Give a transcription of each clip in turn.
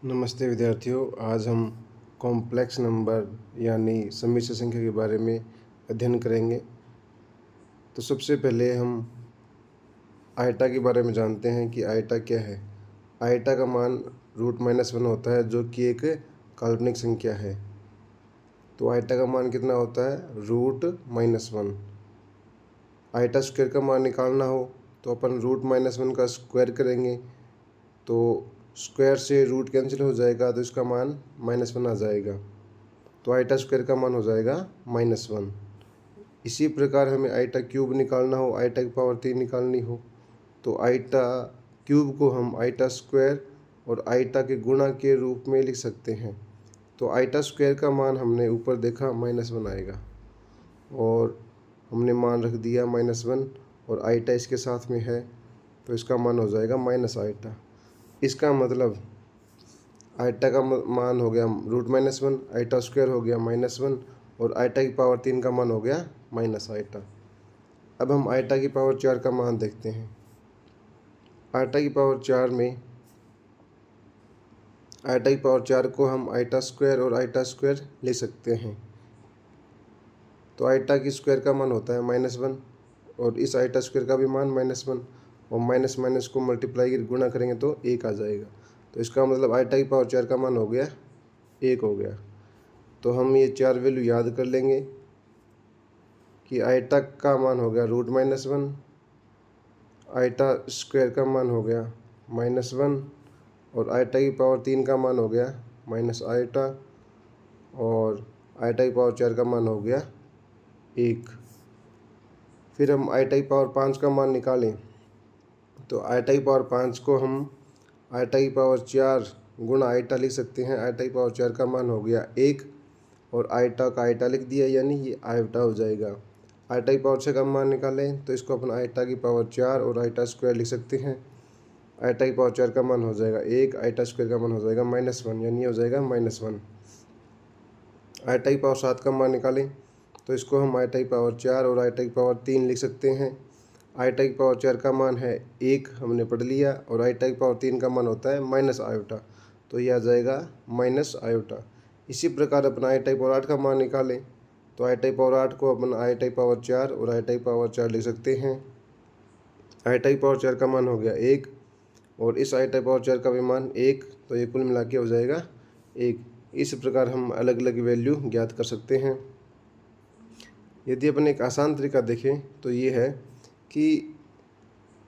नमस्ते विद्यार्थियों। आज हम कॉम्प्लेक्स नंबर यानी सम्मिश्र संख्या के बारे में अध्ययन करेंगे। तो सबसे पहले हम आइटा के बारे में जानते हैं कि आइटा क्या है। आइटा का मान √-1 होता है, जो कि एक काल्पनिक संख्या है। तो आइटा का मान कितना होता है? √-1। आइटा स्क्वायर का मान निकालना हो तो अपन √-1 का स्क्वायर करेंगे, तो स्क्वायर से रूट कैंसिल हो जाएगा, तो इसका मान -1 आ जाएगा। तो आइटा स्क्वायर का मान हो जाएगा -1। इसी प्रकार हमें आइटा क्यूब निकालना हो, आइटा की पावर 3 निकालनी हो, तो आइटा क्यूब को हम आइटा स्क्वायर और आइटा के गुणा के रूप में लिख सकते हैं। तो आइटा स्क्वायर का मान हमने ऊपर देखा -1 आएगा, और हमने मान रख दिया -1, और आइटा इसके साथ में है, तो इसका मान हो जाएगा माइनस आइटा। इसका मतलब आइटा का मान हो गया √-1, आइटा स्क्वायर हो गया -1, और आइटा की पावर 3 का मान हो गया माइनस आइटा। अब हम आइटा की पावर 4 का मान देखते हैं। आइटा की पावर 4 में आइटा की पावर 4 को हम आइटा स्क्वायर और आइटा स्क्वायर ले सकते हैं। तो आइटा की स्क्वायर का मान होता है -1, और इस आइटा स्क्वायर का भी मान -1, और माइनस माइनस को मल्टीप्लाई गुणा करेंगे तो 1 आ जाएगा। तो इसका मतलब आइटा की पावर 4 का मान हो गया 1 हो गया। तो हम ये 4 वैल्यू याद कर लेंगे कि आइटा का मान हो गया √-1, आइटा स्क्वायर का मान हो गया -1, और आइटा की पावर 3 का मान हो गया माइनस आइटा, और आइटा की पावर 4 का मान हो गया 1। फिर हम आइटा की पावर 5 का मान निकालें, तो आइटा की पावर 5 को हम आइटा की पावर 4 गुणा आइटा लिख सकते हैं। आइटा की पावर 4 का मान हो गया 1, और आइटा का आइटा लिख दिया, यानी ये आइटा हो जाएगा। आइटा की पावर 6 का मान निकालें तो इसको अपन आइटा की पावर 4 और आइटा स्क्वायर लिख सकते हैं। आइटा की पावर 4 का मान हो जाएगा 1, आइटा स्क्वायर का मान हो जाएगा -1, यानी ये हो जाएगा -1। आइटा की पावर 7 का मान निकालें तो इसको हम आइटा की पावर 4 और आइटा की पावर 3 लिख सकते हैं। आइटा की पावर 4 का मान है 1, हमने पढ़ लिया, और आइटा की पावर 3 का मान होता है माइनस आयोटा, तो यह आ जाएगा माइनस आयोटा। इसी प्रकार अपना आइटा की पावर 8 का मान निकालें, तो आइटा की पावर 8 को अपन आइटा की पावर 4 और आइटा की पावर 4 लिख सकते हैं। आइटा की पावर 4 का मान हो गया 1, और इस आइटा की पावर 4 का भी मान 1, तो ये कुल मिला के हो जाएगा 1। इस प्रकार हम अलग अलग वैल्यू ज्ञात कर सकते हैं। यदि अपन एक आसान तरीका देखें तो ये है कि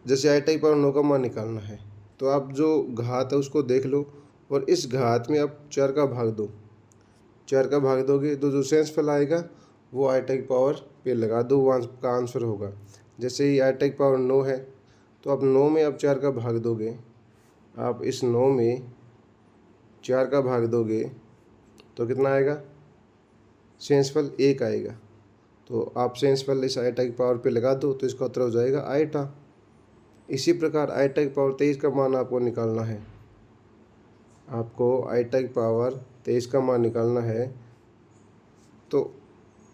जैसे आइटा की पावर 9 का मान निकालना है, तो आप जो घात है उसको देख लो, और इस घात में आप 4 का भाग दो। 4 का भाग दोगे तो जो शेषफल आएगा वो आइटा की पावर पे लगा दो, वो का आंसर होगा। जैसे ही आइटा की पावर 9 है, तो आप 9 में आप 4 का भाग दोगे, आप इस 9 में 4 का भाग दोगे तो कितना आएगा? शेषफल 1 आएगा। तो आप शेषफल इस आइटा की पावर पे लगा दो, तो इसका उत्तर हो जाएगा आइटा। इसी प्रकार आइटा की पावर 23 का मान आपको निकालना है। आपको आइटा की पावर 23 का मान निकालना है, तो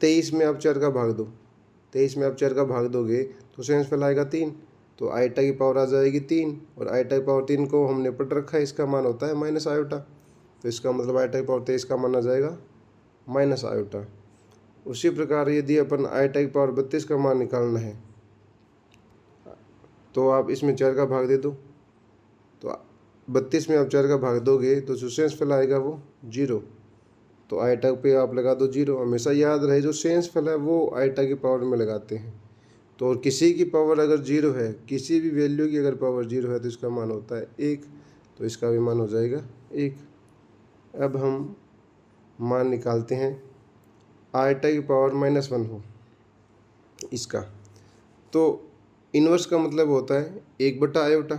23 में आप 4 का भाग दो। 23 में आप 4 का भाग दोगे तो शेषफल आएगा 3, तो आइटा की पावर आ जाएगी 3, और आइटा की पावर 3 को हमने पढ़ रखा है, इसका मान होता है माइनस आयोटा, तो इसका मतलब आइटा की पावर 23 का मान आ जाएगा माइनस आयोटा। उसी प्रकार यदि अपन आइटा की पावर 32 का मान निकालना है, तो आप इसमें 4 का भाग दे दो, तो 32 में आप 4 का भाग दोगे तो जो शेषफल आएगा वो 0, तो आइटा पे आप लगा दो 0। हमेशा याद रहे जो शेषफल है वो आइटा की पावर में लगाते हैं। तो और किसी की पावर अगर 0 है, किसी भी वैल्यू की अगर पावर 0 है, तो इसका मान होता है 1, तो इसका भी मान हो जाएगा 1। अब हम मान निकालते हैं आइटा की पावर -1 हो इसका, तो इन्वर्स का मतलब होता है 1/आयोटा।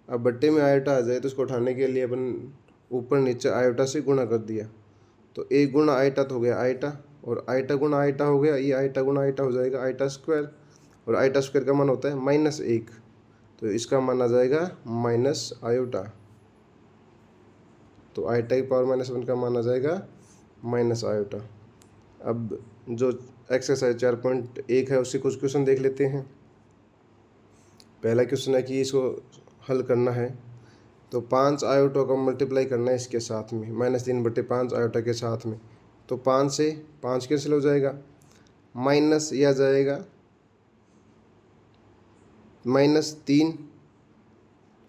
अब बट्टे में आयोटा आ जाए तो इसको उठाने के लिए अपन ऊपर नीचे आयोटा से गुणा कर दिया, तो 1 गुणा आयोटा तो हो गया आयोटा, और आयोटा गुणा आयोटा हो गया, ये आयोटा गुणा आयोटा हो जाएगा आयोटा स्क्वायर, और आयोटा स्क्वायर का मान होता है -1, तो इसका मान आ जाएगा माइनस आयोटा। तो आयोटा की पावर -1 का मान आ जाएगा माइनस आयोटा। अब जो एक्सरसाइज 4.1 है उससे कुछ क्वेश्चन देख लेते हैं। पहला क्वेश्चन है कि इसको हल करना है, तो 5 आयोटा को मल्टीप्लाई करना है इसके साथ में, -3/5 आयोटा के साथ में। तो 5 से 5 कैंसिल हो जाएगा, माइनस ये आ जाएगा -3,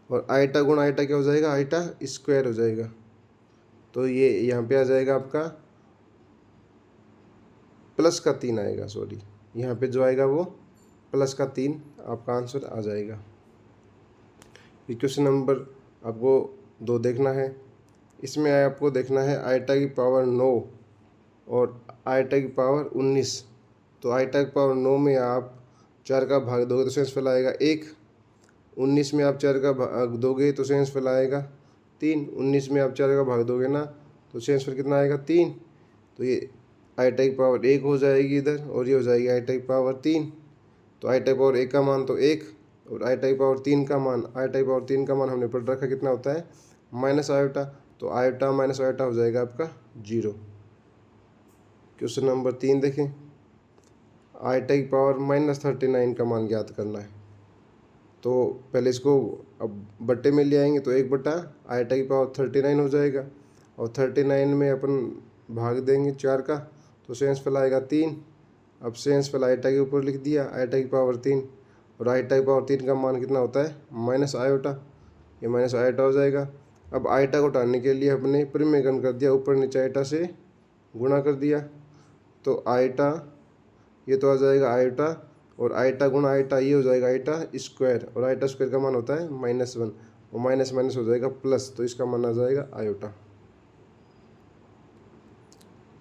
और आयटा गुण आयटा क्या हो जाएगा, आयटा स्क्वायर हो जाएगा। तो ये यहाँ पे आ जाएगा आपका +3 आएगा, सॉरी यहाँ पे जो आएगा वो +3 आपका आंसर आ जाएगा। ये क्वेश्चन नंबर आपको 2 देखना है। इसमें आपको देखना है आयटा की पावर 9 और आयटा की पावर 19। तो आयटा की पावर 9 में आप 4 का भाग दोगे तो शेषफल आएगा 1। 19 में आप 4 का भाग दोगे तो शेषफल आएगा 3। 19 में आप 4 का भाग दोगे ना तो शेषफल कितना आएगा, 3। तो ये आयटा की पावर 1 हो जाएगी इधर, और ये हो जाएगी आयटा की पावर 3। तो आयटा की पावर 1 का मान तो 1, और आयटा की पावर 3 का मान, आयटा की पावर 3 का मान हमने पढ़ रखा कितना होता है, माइनस आयोटा। तो आयोटा माइनस आयोटा हो जाएगा आपका 0। क्वेश्चन नंबर 3 देखें, आयटा की पावर -39 का मान ज्ञात करना है। तो पहले इसको अब बट्टे में ले आएंगे तो 1 बटा आयटा की पावर 39 हो जाएगा, और 39 में अपन भाग देंगे 4 का तो शेषफल आएगा 3। अब शेषफल आयटा के ऊपर लिख दिया, आयटा की पावर 3, और आयटा की पावर 3 का मान कितना होता है, माइनस आयोटा। ये माइनस आयोटा हो जाएगा। अब आयटा को हटाने के लिए हमने परिमेयकरण कर दिया, ऊपर नीचे आयटा से गुणा कर दिया। तो आयटा ये तो आ जाएगा आयटा, और आयटा गुणा आयटा ये हो जाएगा आयटा स्क्वायर, और आयटा स्क्वायर का मान होता है -1, और माइनस माइनस हो जाएगा प्लस, तो इसका मान आ जाएगा आयोटा।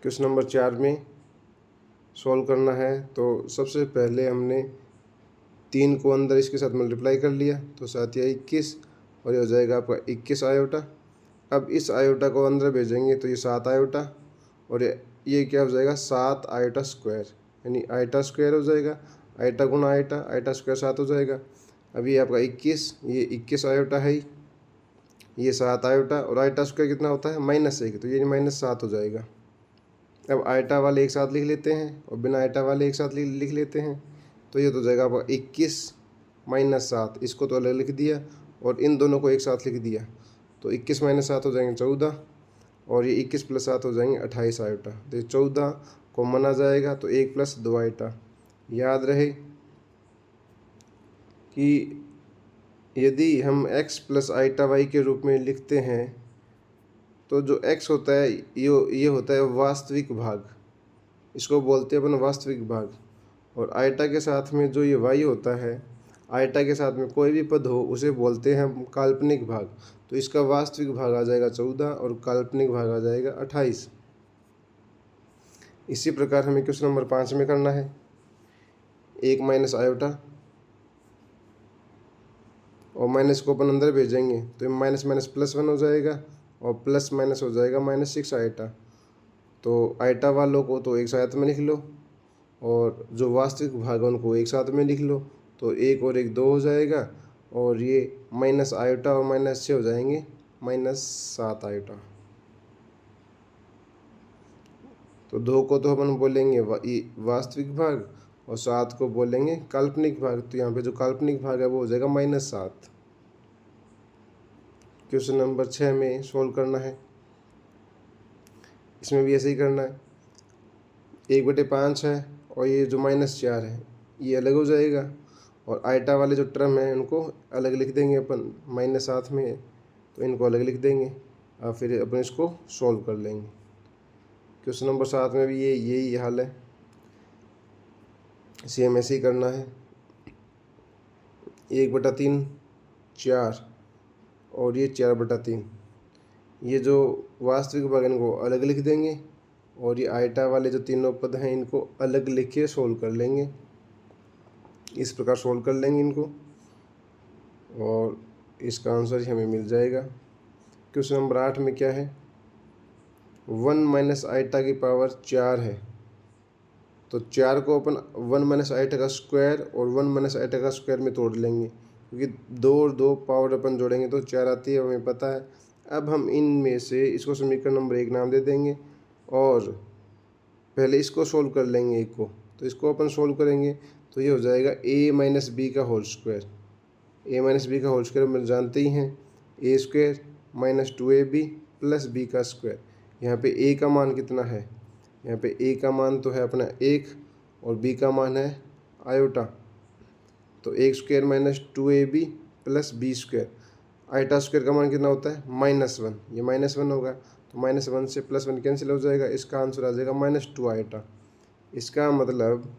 क्वेश्चन नंबर 4 में सॉल्व करना है। तो सबसे पहले हमने 3 को अंदर इसके साथ मल्टीप्लाई कर लिया तो 7 या 21, और ये हो जाएगा आपका 21 आयोटा। अब इस आयोटा को अंदर भेजेंगे तो ये 7 आयोटा, और ये क्या हो जाएगा, 7 आयोटा स्क्वायर, यानी आयटा स्क्वायर हो जाएगा। आयटा गुणा आयटा, आयटा स्क्वायर 7 हो जाएगा। अब ये आपका 21, ये 21 आयोटा है, ये 7 आयोटा, और आयटा स्क्वायर कितना होता है, -1, तो ये -7 हो जाएगा। अब आयटा वाले एक साथ लिख लेते हैं और बिना आयटा वाले एक साथ लिख लेते हैं। तो ये तो हो जाएगा आपका 21 - 7, इसको तो अलग लिख दिया और इन दोनों को एक साथ लिख दिया। तो 21 - 7 हो जाएंगे 14, और ये 21 + 7 हो जाएंगे 28 आयोटा। तो ये 14 कॉमन आ जाएगा, तो 1 + 2 आयोटा। याद रहे कि यदि हम x + आयटा y के रूप में लिखते हैं तो जो x होता है ये होता है वास्तविक भाग, इसको बोलते हैं अपन वास्तविक भाग। और आयटा के साथ में जो ये y होता है, आयटा के साथ में कोई भी पद हो उसे बोलते हैं हम काल्पनिक भाग। तो इसका वास्तविक भाग आ जाएगा 14 और काल्पनिक भाग आ जाएगा 28। इसी प्रकार हमें क्वेश्चन नंबर 5 में करना है। 1 - आयोटा, और माइनस को अपन अंदर भेजेंगे तो माइनस माइनस +1 हो जाएगा, और प्लस माइनस हो जाएगा -6 आयटा। तो आयटा वालों को तो एक साथ में लिख लो, और जो वास्तविक भाग उनको एक साथ में लिख लो। तो 1 और 1 2 हो जाएगा, और ये माइनस आयोटा और -6 हो जाएंगे -7 आयोटा। तो 2 को तो अपन बोलेंगे वास्तविक भाग, और 7 को बोलेंगे काल्पनिक भाग। तो यहाँ पे जो काल्पनिक भाग है वो हो जाएगा -7। क्वेश्चन नंबर 6 में सोल्व करना है। इसमें भी ऐसे ही करना है। 1/5 है, और ये जो -4 है ये अलग हो जाएगा, और आयटा वाले जो टर्म है उनको अलग लिख देंगे अपन, -7 में तो इनको अलग लिख देंगे, और फिर अपन इसको सॉल्व कर लेंगे। क्वेश्चन नंबर 7 में भी यही हाल है, सेम ऐसे ही करना है। 1/3 4, और ये 4/3, ये जो वास्तविक भाग इनको अलग लिख देंगे, और ये आयटा वाले जो तीनों पद हैं इनको अलग लिख के सोल्व कर लेंगे। इस प्रकार सोल्व कर लेंगे इनको, और इसका आंसर हमें मिल जाएगा। क्वेश्चन नंबर 8 में क्या है, 1 - आयटा की पावर 4 है। तो 4 को अपन 1 - आयटा का स्क्वायर और 1 - आयटा का स्क्वायर में तोड़ लेंगे, क्योंकि 2 और 2 पावर अपन जोड़ेंगे तो 4 आती है, हमें पता है। अब हम इनमें से इसको समीकरण नंबर 1 नाम दे देंगे, और पहले इसको सोल्व कर लेंगे एक को। तो इसको अपन सोल्व करेंगे तो ये हो जाएगा a - b का होल स्क्वायर। a - b का होल स्क्वायर हम जानते ही हैं, a square minus 2ab plus b का स्क्वायर। यहाँ पे ए का मान कितना है, यहाँ पे ए का मान तो है अपना 1 और बी का मान है आयोटा, तो एक square minus 2ab plus b square. Iota square का मान कितना होता है -1, ये -1 होगा, तो -1 से +1 कैंसिल हो जाएगा, इसका आंसर आ जाएगा -2 आयोटा। इसका मतलब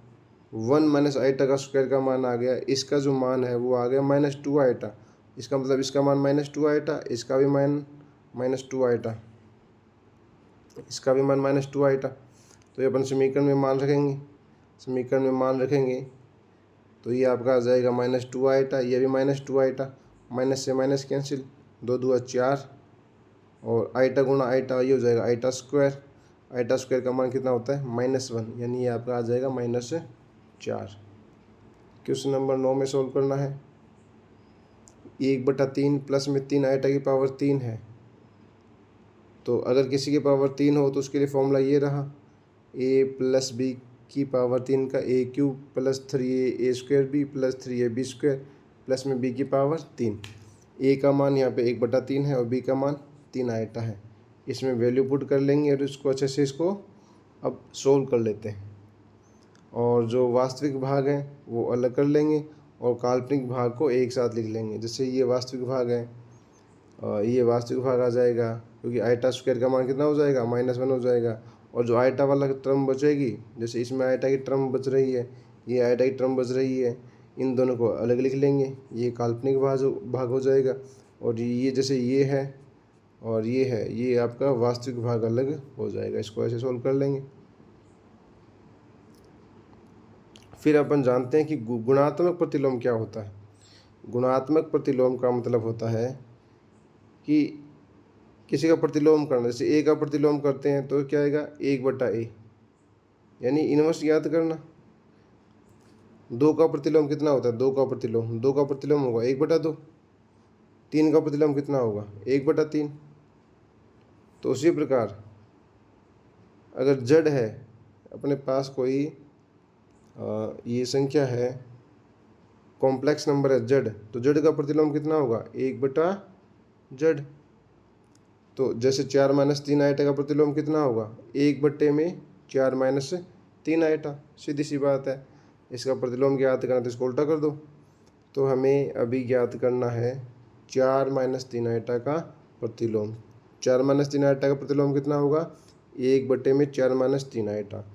1 माइनस आयोटा का स्क्वायर का मान आ गया, इसका जो मान है वो आ गया -2 आयोटा। इसका मतलब इसका मान -2 आयोटा, इसका भी मान -2 आयोटा, इसका भी मान -2 आयोटा। तो ये अपन समीकरण में मान रखेंगे, समीकरण में मान रखेंगे तो ये आपका आ जाएगा -2 आयोटा, ये भी -2 आयोटा, माइनस से माइनस कैंसिल, 2 दूआ 4 और आयोटा गुणा आयोटा ये हो जाएगा आयोटा स्क्वायर। आयोटा स्क्वायर का मान कितना होता है -1, यानी ये आपका आ जाएगा -4। क्वेश्चन नंबर 9 में सोल्व करना है। 1/3 प्लस में 3 आयोटा की पावर 3 है, तो अगर किसी की पावर 3 हो तो उसके लिए फॉर्मूला ये रहा, a प्लस बी की पावर 3 का a³ plus 3a square b plus 3ab square plus में b की पावर 3। a का मान यहाँ पे 1/3 है और b का मान 3 आयोटा है। इसमें वैल्यू पुट कर लेंगे और इसको अच्छे से इसको अब सोल्व कर लेते हैं, और जो वास्तविक भाग है वो अलग कर लेंगे और काल्पनिक भाग को एक साथ लिख लेंगे। जैसे ये वास्तविक भाग है, ये वास्तविक भाग आ जाएगा, क्योंकि आयोटा स्क्वायर का मान कितना हो जाएगा -1 हो जाएगा, और जो आयोटा वाला टर्म बचेगी, जैसे इसमें आयोटा की टर्म बच रही है, ये आयोटा की टर्म बच रही है, इन दोनों को अलग लिख लेंगे, ये काल्पनिक भाग हो जाएगा। और ये जैसे ये है और ये है, ये आपका वास्तविक भाग अलग हो जाएगा। इसको ऐसे सोल्व कर लेंगे। फिर अपन जानते हैं कि गुणात्मक प्रतिलोम क्या होता है। गुणात्मक प्रतिलोम का मतलब होता है कि किसी का प्रतिलोम करना, जैसे ए का प्रतिलोम करते हैं तो क्या आएगा 1/a, यानी इनवर्स याद करना। 2 का प्रतिलोम कितना होता है, 2 का प्रतिलोम होगा 1/2। 3 का प्रतिलोम कितना होगा 1/3। तो उसी प्रकार अगर जड़ है अपने पास कोई ये संख्या है, कॉम्प्लेक्स नंबर है जड़, तो जड़ का प्रतिलोम कितना होगा 1/जड़। तो जैसे 4 - 3 आयोटा का प्रतिलोम कितना होगा 1/4 - 3 आयोटा, सीधी सी बात है। इसका प्रतिलोम ज्ञात करना तो इसको उल्टा कर दो। तो हमें अभी ज्ञात करना है 4 - 3 आयोटा का प्रतिलोम। 4 - 3 आयोटा का प्रतिलोम कितना होगा 1/4 - 3 आयोटा।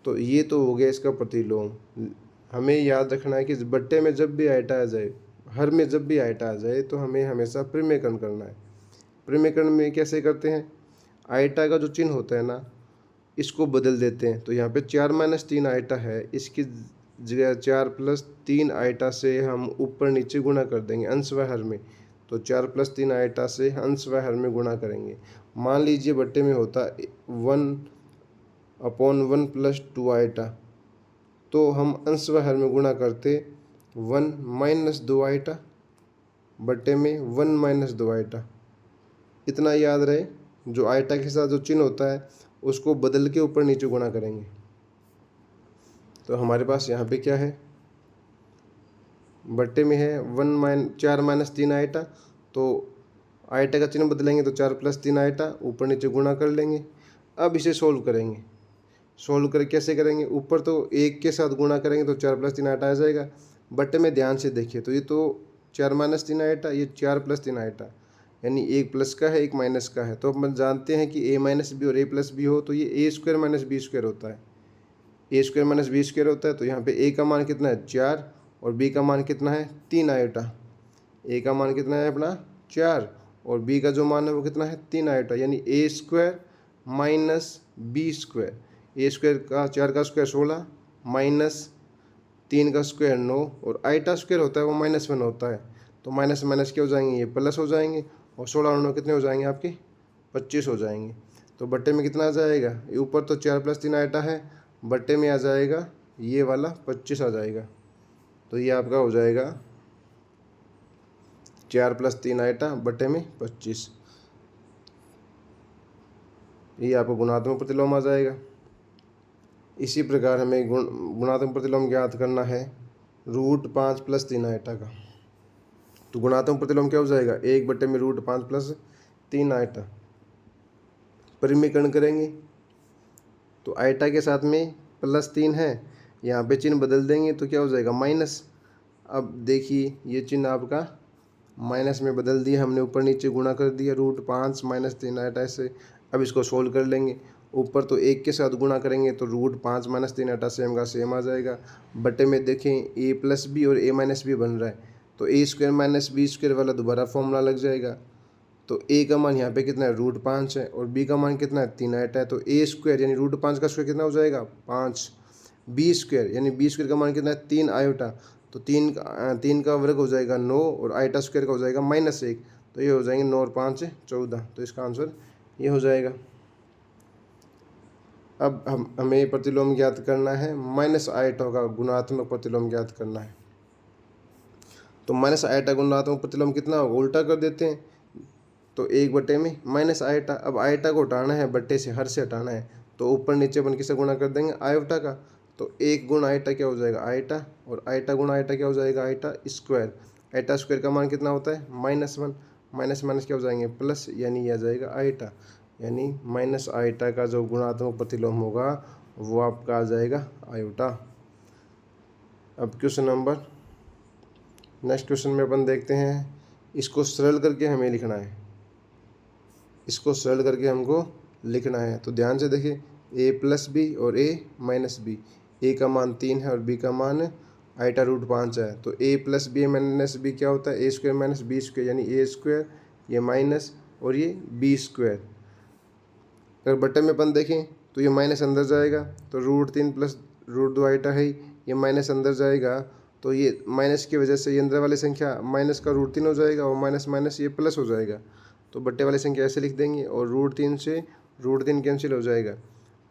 तो ये तो हो गया इसका प्रतिलोम। हमें याद रखना है कि बट्टे में जब भी आयोटा आ जाए, हर में जब भी आयोटा आ जाए, तो हमें हमेशा परिमेयकरण करना है। परिमेयकरण में कैसे करते हैं, आयोटा का जो चिन्ह होता है ना, इसको बदल देते हैं। तो यहाँ पे 4 - 3 आयोटा है, इसकी जगह 4 + 3 आयोटा से हम ऊपर नीचे गुणा कर देंगे अंश व हर में। तो 4 + 3 आयोटा से अंश व हर में गुणा करेंगे। मान लीजिए बट्टे में होता 1/1 + 2 आयोटा, तो हम अंश व हर में गुणा करते 1 - 2 आयोटा बट्टे में 1 - 2 आयोटा। इतना याद रहे, जो आयोटा के साथ जो चिन्ह होता है उसको बदल के ऊपर नीचे गुणा करेंगे। तो हमारे पास यहाँ पे क्या है, बट्टे में है 4 - 3 आयोटा, तो आयोटा का चिन्ह बदलेंगे तो 4 + 3 आयोटा, ऊपर नीचे गुणा कर लेंगे। अब इसे सोल्व करेंगे। सोल्व कर कैसे करेंगे, ऊपर तो 1 के साथ गुणा करेंगे तो 4 + 3 आयोटा आ जाएगा। बट्टे में ध्यान से देखिए, तो ये तो 4 - 3 आयोटा, ये 4 + 3 आयोटा, यानी एक प्लस का है एक माइनस का है। तो अपन जानते हैं कि a - b और a + b हो तो ये a² - b² होता है, a² - b² होता है। तो यहाँ पे a का मान कितना है 4 और b का मान कितना है 3 आयोटा। a का मान कितना है अपना 4 और b का जो मान है वो कितना है 3 आयोटा, यानी a² - b²। a² का 4 का स्क्वायर 16 माइनस 3 का स्क्वायर 9 और आयोटा स्क्वायर होता है वो -1 होता है। तो माइनस माइनस क्या हो जाएंगे, ये प्लस हो जाएंगे, और 16 और 9 कितने हो जाएंगे आपके 25 हो जाएंगे। तो बट्टे में कितना आ जाएगा, ये ऊपर तो 4 + 3 आयोटा है, बट्टे में आ जाएगा ये वाला 25 आ जाएगा। तो ये आपका हो जाएगा 4 + 3 आयोटा बट्टे में 25। ये आपको गुणात्मक प्रतिलोम आ जाएगा। इसी प्रकार हमें गुणात्मक प्रतिलोम ज्ञात करना है √5 + 3 आयोटा का। तो गुणात्मक प्रतिलोम क्या हो जाएगा, 1/√5 प्लस 3 आइटा। परिमीकरण करेंगे तो आइटा के साथ में +3 है, यहाँ पे चिन्ह बदल देंगे तो क्या हो जाएगा माइनस। अब देखिए ये चिन्ह आपका माइनस में बदल दिया हमने, ऊपर नीचे गुणा कर दिया, √5 - 3 आइटा से। अब इसको सोल्व कर लेंगे, ऊपर तो 1 के साथ गुणा करेंगे तो √5 - 3 आइटा सेम का सेम आ जाएगा। बटे में देखें a+b और a-b बन रहा है, तो a² - b² वाला दोबारा फॉर्मूला लग जाएगा। तो a का मान यहाँ पे कितना है, √5 है, और b का मान कितना है, 3 आइटा है। तो a² यानी √5 का स्क्वायर कितना हो जाएगा, 5। b² यानी b² का मान कितना है, 3 आयोटा। तो 3 का वर्ग हो जाएगा 9 और आइटा स्क्वायर का हो जाएगा -1। तो ये हो जाएंगे 9 और 5 14। तो इसका आंसर ये हो जाएगा। अब हमें प्रतिलोम ज्ञात करना है, माइनस आइटा का गुणात्मक प्रतिलोम ज्ञात करना है। तो माइनस आइटा गुणात्मक प्रतिलोम कितना होगा, उल्टा कर देते हैं। तो 1/में माइनस आइटा। अब आइटा को हटाना है, बट्टे से हर से हटाना है, तो ऊपर नीचे अपन किसे गुणा कर देंगे, आयोटा का। तो 1 गुण आइटा क्या हो जाएगा, आइटा, और आइटा गुण आइटा क्या हो जाएगा, आइटा स्क्वायर। आइटा स्क्वायर का मान कितना होता है, -1। माइनस माइनस क्या हो जाएंगे, प्लस, यानी यह आ जाएगा आइटा। यानी माइनस आइटा का जो गुणात्मक प्रतिलोम होगा वो आपका आ जाएगा आयोटा। अब क्वेश्चन नंबर, नेक्स्ट क्वेश्चन में अपन देखते हैं, इसको सरल करके हमें लिखना है। इसको सरल करके हमको लिखना है। तो ध्यान से देखिए, a+b और a-b। a का मान 3 है और b का मान आइटा √5 है। तो a+b - क्या होता है, a² - b², यानी a², ये माइनस और ये b²। अगर बटे में अपन देखें तो ये माइनस अंदर जाएगा, तो √3 प्लस √2 आइटा है, ये माइनस अंदर जाएगा, तो ये माइनस की वजह से ये अंदर वाली संख्या माइनस का √3 हो जाएगा, और माइनस माइनस ये प्लस हो जाएगा। तो बट्टे वाली संख्या ऐसे लिख देंगे, और √3 से √3 कैंसिल हो जाएगा,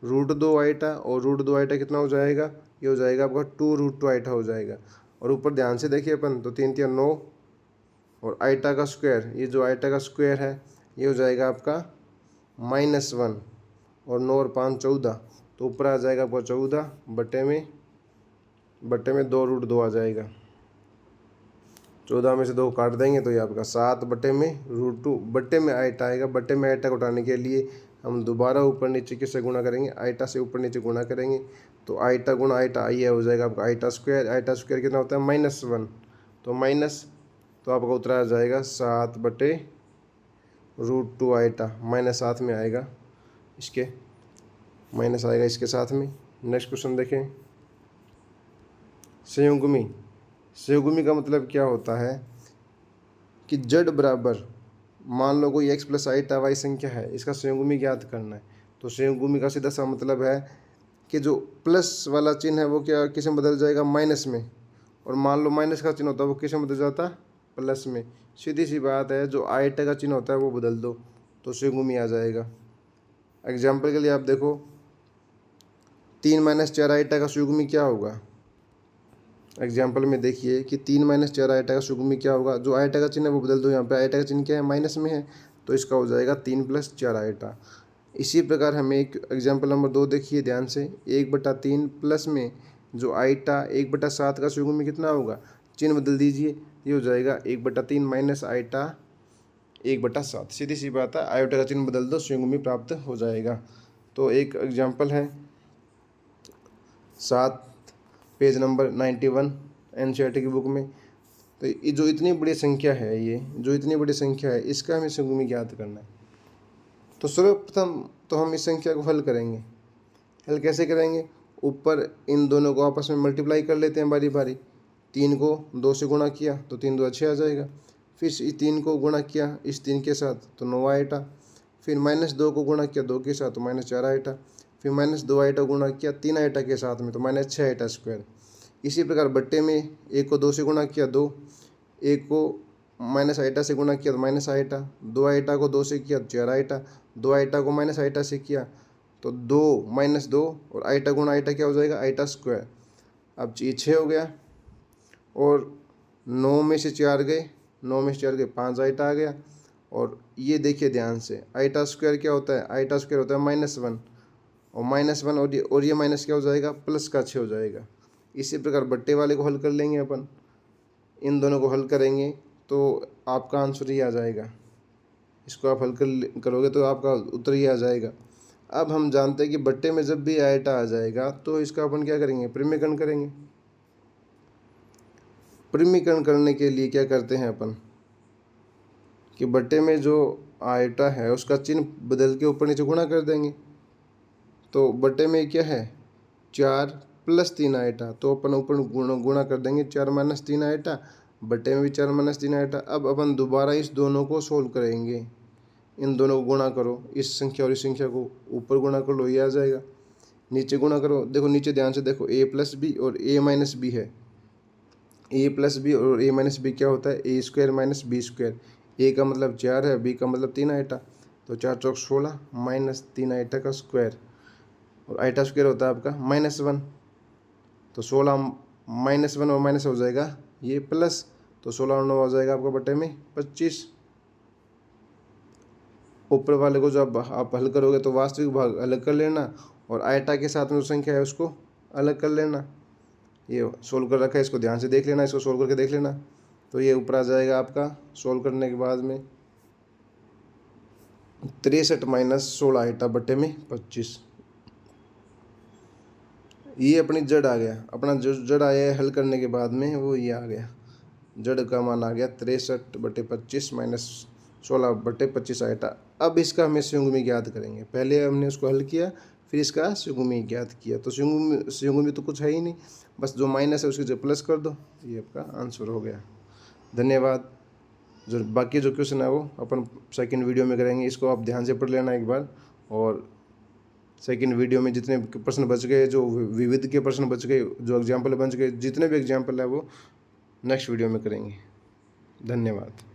√2 आइटा, और √2 आइटा कितना हो जाएगा, ये हो जाएगा आपका 2√2 आइटा हो जाएगा। और ऊपर ध्यान से देखिए अपन, तो 3 3 9, और आइटा का स्क्वायर, ये जो आइटा का स्क्वायर है ये हो जाएगा आपका -1, और 9 और 5 14। तो ऊपर आ जाएगा आपका 14, बटे में 2√2 आ जाएगा। 14 में से 2 काट देंगे तो ये आपका 7 बटे में √2, बटे में आइटा आएगा। बटे में आइटा को उठाने के लिए हम दोबारा ऊपर नीचे किससे गुणा करेंगे, आइटा से ऊपर नीचे गुणा करेंगे। तो आइटा गुणा आइटा ये हो जाएगा आपका आइटा स्क्वायर। आइटा स्क्वायर कितना होता है, -1, तो माइनस, तो आपका उत्तर आ जाएगा 7 बटे √2 आइटा। -7 में आएगा, इसके माइनस आएगा इसके साथ में। नेक्स्ट क्वेश्चन देखें, संयुग्मी। संयुग्मी का मतलब क्या होता है कि z बराबर, मान लो कोई x + आइटा y संख्या है, इसका संयुग्मी ज्ञात करना है। तो संयुग्मी का सीधा सा मतलब है कि जो प्लस वाला चिन्ह है वो क्या किस में बदल जाएगा, माइनस में, और मान लो माइनस का चिन्ह होता है वो किस में बदल जाता है, प्लस में। सीधी सी बात है, जो आइटा का चिन्ह होता है वो बदल दो तो संयुग्मी आ जाएगा। एग्जाम्पल के लिए आप देखो, 3 - 4 आइटा का संयुग्मी क्या होगा। एग्जाम्पल में देखिए कि 3 - 4 आइटा का संयुग्मी क्या होगा, जो आइटा का चिन्ह है वो बदल दो। यहाँ पे आइटा का चिन्ह क्या है, माइनस में है, तो इसका हो जाएगा 3 + 4 आइटा। इसी प्रकार हमें एक एग्जाम्पल नंबर 2 देखिए ध्यान से, 1/3 प्लस में जो आइटा 1/7 का संयुग्मी कितना होगा, चिन्ह बदल दीजिए, ये हो जाएगा 1/3 माइनस आइटा 1/7। सीधी सी बात है, आयोटा का चिन्ह बदल दो, संयुग्मी प्राप्त हो जाएगा। तो एक एग्जाम्पल है 7 पेज नंबर 91 एनसीईआरटी की बुक में। तो ये जो इतनी बड़ी संख्या है, ये जो इतनी बड़ी संख्या है, इसका हमें संयुग्मी ज्ञात करना है। तो सर्वप्रथम तो हम इस संख्या को हल करेंगे। हल कैसे करेंगे, ऊपर इन दोनों को आपस में मल्टीप्लाई कर लेते हैं बारी बारी। 3 को 2 से गुणा किया तो 3 2 6 आ जाएगा। फिर इस 3 को गुणा किया इस 3 के साथ तो 9 आइटा। फिर -2 को गुणा किया 2 के साथ तो -4 आइटा। फिर -2 आइटा गुणा किया 3 आइटा के साथ में तो -6 आइटा स्क्वायर। इसी प्रकार बट्टे में 1 को 2 से गुणा किया 2, 1 को माइनस आइटा से गुणा किया तो माइनस आइटा, 2 आइटा को 2 से किया तो 4 आइटा, 2 आइटा को माइनस आइटा से किया तो 2 - 2, और आइटा गुणा आइटा क्या हो जाएगा, आइटा स्क्वायर। अब ये 6 हो गया, और 9 में से 4 गए, 9 में से 4 गए 5 आइटा आ गया। और ये देखिए ध्यान से, आइटा स्क्वायर क्या होता है, आइटा स्क्वायर होता है -1, और -1 और ये माइनस क्या हो जाएगा, प्लस का 6 हो जाएगा। इसी प्रकार बट्टे वाले को हल कर लेंगे अपन, इन दोनों को हल करेंगे तो आपका आंसर ही आ जाएगा। इसको आप हल करोगे तो आपका उत्तर ही आ जाएगा। अब हम जानते हैं कि बट्टे में जब भी आयटा आ जाएगा तो इसका अपन क्या करेंगे, परिमीकरण करेंगे। परिमीकरण करने के लिए क्या करते हैं अपन कि बट्टे में जो आयटा है उसका चिन्ह बदल के ऊपर नीचे गुणा कर देंगे। तो बट्टे में क्या है, 4 + 3 आयटा, तो अपन ऊपर गुणा कर देंगे 4 - 3 आयटा, बट्टे में भी 4 - 3 आयटा। अब अपन दोबारा इस दोनों को सोल्व करेंगे, इन दोनों को गुणा करो, इस संख्या और इस संख्या को ऊपर गुणा कर लो, ये आ जाएगा। नीचे गुणा करो, देखो नीचे ध्यान से देखो, a + b और a - b है। a + b और a - b क्या होता है, a² - b²। a का मतलब 4 है, b का मतलब 3 आयटा, तो 4 × 16 - 3 आयटा का स्क्वायर, और आयटा स्क्वायर होता है आपका -1, तो 16 -1 और माइनस हो जाएगा ये प्लस, तो 16 और 9 हो जाएगा आपका बटे में 25। ऊपर वाले को जब आप हल करोगे तो वास्तविक भाग अलग कर लेना, और आयटा के साथ में जो संख्या है उसको अलग कर लेना। ये सोल्व कर रखा है, इसको ध्यान से देख लेना, इसको सोल्व करके देख लेना। तो ये ऊपर आ जाएगा आपका सोल्व करने के बाद में 63 - 16 आयटा बटे में 25। ये अपनी जड़ आ गया, अपना जो जड़ आया है हल करने के बाद में वो ये आ गया, जड़ का मान आ गया 63/25 - 16 बटे 25 आयटा। अब इसका हमें संयुग्मी ज्ञात करेंगे। पहले हमने उसको हल किया, फिर इसका संयुग्मी ज्ञात किया। तो संयुग्मी तो कुछ है ही नहीं, बस जो माइनस है उसकी जगह प्लस कर दो, ये आपका आंसर हो गया। धन्यवाद। जो बाकी जो क्वेश्चन है वो अपन सेकंड वीडियो में करेंगे, इसको आप ध्यान से पढ़ लेना एक बार। और सेकंड वीडियो में जितने प्रश्न बच गए, जो विविध के प्रश्न बच गए, जो एग्जाम्पल बच गए, जितने भी एग्जाम्पल है वो नेक्स्ट वीडियो में करेंगे। धन्यवाद।